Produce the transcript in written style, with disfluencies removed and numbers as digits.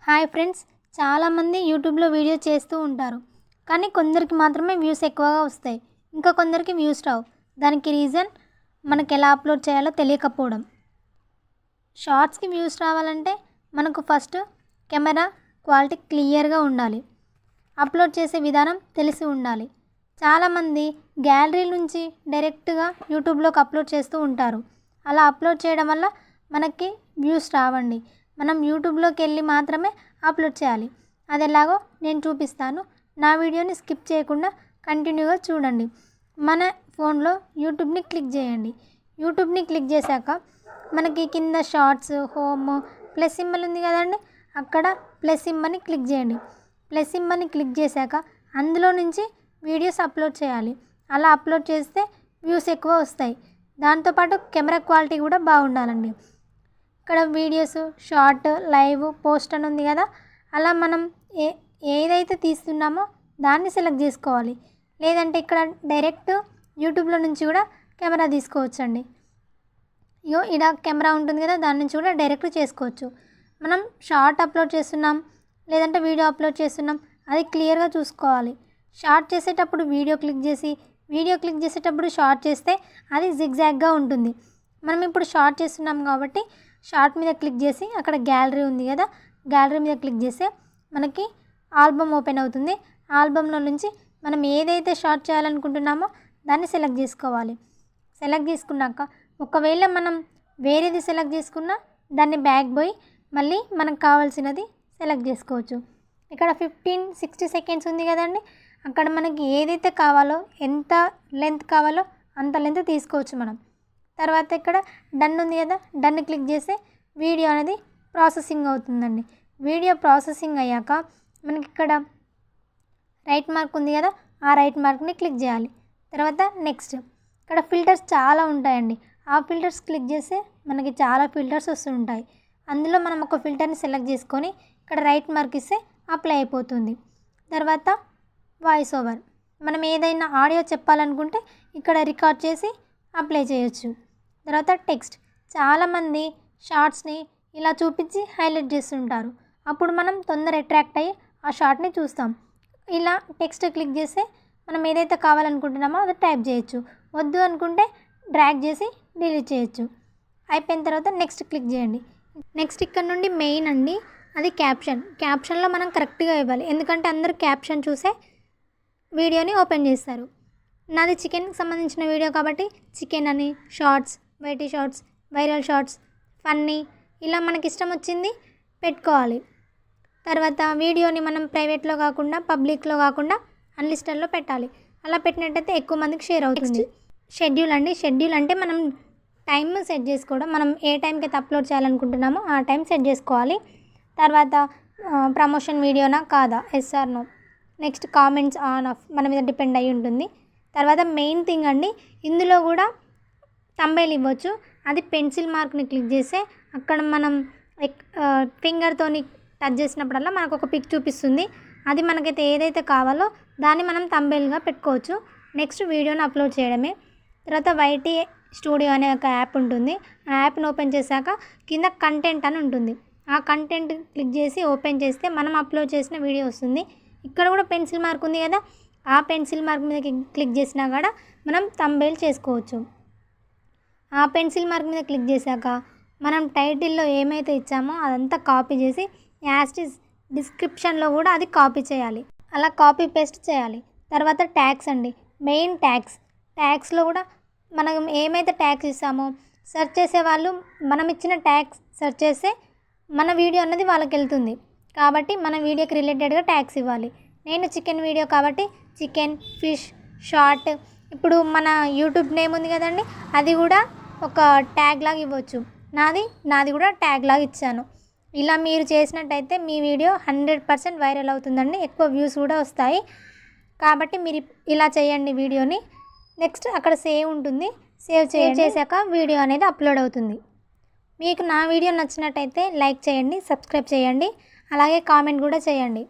Hi friends, చాలామంది యూట్యూబ్లో video చేస్తూ ఉంటారు. కానీ కొందరికి మాత్రమే వ్యూస్ ఎక్కువగా వస్తాయి, ఇంకా కొందరికి వ్యూస్ రావు. దానికి రీజన్ మనకు ఎలా అప్లోడ్ చేయాలో తెలియకపోవడం. షార్ట్స్కి వ్యూస్ రావాలంటే మనకు ఫస్ట్ కెమెరా క్వాలిటీ క్లియర్గా ఉండాలి, అప్లోడ్ చేసే విధానం తెలిసి ఉండాలి. చాలామంది గ్యాలరీ నుంచి డైరెక్ట్గా యూట్యూబ్లోకి అప్లోడ్ చేస్తూ ఉంటారు. అలా అప్లోడ్ చేయడం వల్ల మనకి వ్యూస్ రావండి. మనం యూట్యూబ్లోకి వెళ్ళి మాత్రమే అప్లోడ్ చేయాలి. అది ఎలాగో నేను చూపిస్తాను. నా వీడియోని స్కిప్ చేయకుండా కంటిన్యూగా చూడండి. మన ఫోన్లో యూట్యూబ్ని క్లిక్ చేయండి. యూట్యూబ్ని క్లిక్ చేశాక మనకి కింద షార్ట్స్, హోమ్, ప్లస్ సింబల్ ఉంది కదండి, అక్కడ ప్లస్ సింబల్ని క్లిక్ చేయండి. ప్లస్ సింబల్ని క్లిక్ చేశాక అందులో నుంచి వీడియోస్ అప్లోడ్ చేయాలి. అలా అప్లోడ్ చేస్తే వ్యూస్ ఎక్కువ వస్తాయి. దాంతోపాటు కెమెరా క్వాలిటీ కూడా బాగుండాలండి. ఇక్కడ వీడియోస్, షార్ట్, లైవ్, పోస్ట్ అని ఉంది కదా, అలా మనం ఏదైతే తీస్తున్నామో దాన్ని సెలెక్ట్ చేసుకోవాలి. లేదంటే ఇక్కడ డైరెక్ట్ యూట్యూబ్లో నుంచి కూడా కెమెరా తీసుకోవచ్చండి. ఇలా కెమెరా ఉంటుంది కదా, దాని నుంచి కూడా డైరెక్ట్ చేసుకోవచ్చు. మనం షార్ట్ అప్లోడ్ చేస్తున్నాం లేదంటే వీడియో అప్లోడ్ చేస్తున్నాం, అది క్లియర్గా చూసుకోవాలి. షార్ట్ చేసేటప్పుడు వీడియో క్లిక్ చేసి, వీడియో క్లిక్ చేసేటప్పుడు షార్ట్ చేస్తే అది జిగ్జాగ్గా ఉంటుంది. మనం ఇప్పుడు షార్ట్ చేస్తున్నాం కాబట్టి షార్ట్ మీద క్లిక్ చేసి అక్కడ గ్యాలరీ ఉంది కదా, గ్యాలరీ మీద క్లిక్ చేస్తే మనకి ఆల్బమ్ ఓపెన్ అవుతుంది. ఆల్బంలో నుంచి మనం ఏదైతే షార్ట్ చేయాలనుకుంటున్నామో దాన్ని సెలెక్ట్ చేసుకోవాలి. సెలెక్ట్ చేసుకున్నాక ఒకవేళ మనం వేరేది సెలెక్ట్ చేసుకున్నా దాన్ని బ్యాక్ పోయి మళ్ళీ మనకు కావాల్సినది సెలెక్ట్ చేసుకోవచ్చు. ఇక్కడ 15-60 సెకండ్స్ ఉంది కదండి, అక్కడ మనకి ఏదైతే కావాలో, ఎంత లెంత్ కావాలో అంత లెంత్ తీసుకోవచ్చు మనం. తర్వాత ఇక్కడ డన్ ఉంది కదా, డన్ క్లిక్ చేస్తే వీడియో అనేది ప్రాసెసింగ్ అవుతుందండి. వీడియో ప్రాసెసింగ్ అయ్యాక మనకి ఇక్కడ రైట్ మార్క్ ఉంది కదా, ఆ రైట్ మార్క్ని క్లిక్ చేయాలి. తర్వాత నెక్స్ట్, ఇక్కడ ఫిల్టర్స్ చాలా ఉంటాయండి. ఆ ఫిల్టర్స్ క్లిక్ చేస్తే మనకి చాలా ఫిల్టర్స్ వస్తుంటాయి. అందులో మనం ఒక ఫిల్టర్ని సెలెక్ట్ చేసుకొని ఇక్కడ రైట్ మార్క్ ఇస్తే అప్లై అయిపోతుంది. తర్వాత వాయిస్ ఓవర్, మనం ఏదైనా ఆడియో చెప్పాలనుకుంటే ఇక్కడ రికార్డ్ చేసి అప్లై చేయొచ్చు. తర్వాత టెక్స్ట్, చాలామంది షార్ట్స్ని ఇలా చూపించి హైలైట్ చేస్తుంటారు. అప్పుడు మనం తొందర అట్రాక్ట్ అయ్యి ఆ షార్ట్ని చూస్తాం. ఇలా టెక్స్ట్ క్లిక్ చేస్తే మనం ఏదైతే కావాలనుకుంటున్నామో అది టైప్ చేయొచ్చు. వద్దు అనుకుంటే డ్రాగ్ చేసి డిలీట్ చేయొచ్చు. అయిపోయిన తర్వాత నెక్స్ట్ క్లిక్ చేయండి. నెక్స్ట్ ఇక్కడ నుండి మెయిన్ అండి, అది క్యాప్షన్. క్యాప్షన్లో మనం కరెక్ట్గా ఇవ్వాలి, ఎందుకంటే అందరూ క్యాప్షన్ చూసే వీడియోని ఓపెన్ చేస్తారు. నాది చికెన్కి సంబంధించిన వీడియో కాబట్టి చికెన్ అని, shorts, YT shorts, viral shorts, funny, ఇలా మనకి ఇష్టం వచ్చింది పెట్టుకోవాలి. తర్వాత వీడియోని మనం ప్రైవేట్లో కాకుండా, పబ్లిక్లో కాకుండా అన్లిస్టెడ్లో పెట్టాలి. అలా పెట్టినట్టయితే ఎక్కువ మందికి షేర్ అవుతుంది. షెడ్యూల్ అండి, షెడ్యూల్ అంటే మనం టైం సెట్ చేసుకోవడం. మనం ఏ టైంకి అయితే అప్లోడ్ చేయాలనుకుంటున్నామో ఆ టైం సెట్ చేసుకోవాలి. తర్వాత ప్రమోషన్ వీడియోనా కాదా, yes or no. Next comments on off మన మీద డిపెండ్ అయి ఉంటుంది. తర్వాత మెయిన్ థింగ్ అండి, ఇందులో కూడా థంబ్నెయిల్ ఇవ్వచ్చు. అది పెన్సిల్ మార్క్ని క్లిక్ చేస్తే అక్కడ మనం ఫింగర్తోని టచ్ చేసినప్పుడల్లా మనకు ఒక పిక్ చూపిస్తుంది. అది మనకైతే ఏదైతే కావాలో దాన్ని మనం థంబ్నెయిల్గా పెట్టుకోవచ్చు. నెక్స్ట్ వీడియోని అప్లోడ్ చేయడమే. తర్వాత వైటీ స్టూడియో అనే ఒక యాప్ ఉంటుంది. ఆ యాప్ని ఓపెన్ చేశాక కింద కంటెంట్ అని ఉంటుంది. ఆ కంటెంట్ క్లిక్ చేసి ఓపెన్ చేస్తే మనం అప్లోడ్ చేసిన వీడియో వస్తుంది. ఇక్కడ కూడా పెన్సిల్ మార్క్ ఉంది కదా, ఆ పెన్సిల్ మార్క్ మీద క్లిక్ చేసినా కూడా మనం థంబ్నెయిల్ చేసుకోవచ్చు. ఆ పెన్సిల్ మార్క్ మీద క్లిక్ చేశాక మనం టైటిల్లో ఏమైతే ఇచ్చామో అదంతా కాపీ చేసి యాస్టిస్ డిస్క్రిప్షన్లో కూడా అది కాపీ చేయాలి. అలా కాపీ పేస్ట్ చేయాలి. తర్వాత ట్యాగ్స్ అండి, మెయిన్ ట్యాగ్స్లో కూడా మనం ఏమైతే ట్యాగ్స్ ఇస్తామో సెర్చ్ చేసే వాళ్ళు మనం ఇచ్చిన ట్యాగ్స్ సెర్చ్ చేస్తే మన వీడియో అన్నది వాళ్ళకి వెళ్తుంది. కాబట్టి మన వీడియోకి రిలేటెడ్గా ట్యాగ్స్ ఇవ్వాలి. నేను చికెన్ వీడియో కాబట్టి చికెన్, ఫిష్, షార్ట్, ఇప్పుడు మన యూట్యూబ్ నేమ్ ఉంది కదండి, అది కూడా ఒక ట్యాగ్ లాగా ఇవ్వచ్చు. నాది కూడా ట్యాగ్ లాగా ఇచ్చాను. ఇలా మీరు చేసినట్టయితే మీ వీడియో 100% వైరల్ అవుతుందండి, ఎక్కువ వ్యూస్ కూడా వస్తాయి. కాబట్టి మీరు ఇలా చేయండి వీడియోని. నెక్స్ట్ అక్కడ సేవ్ ఉంటుంది, సేవ్ చేశాక వీడియో అనేది అప్లోడ్ అవుతుంది. మీకు నా వీడియో నచ్చినట్టయితే లైక్ చేయండి, సబ్స్క్రైబ్ చేయండి, అలాగే కామెంట్ కూడా చేయండి.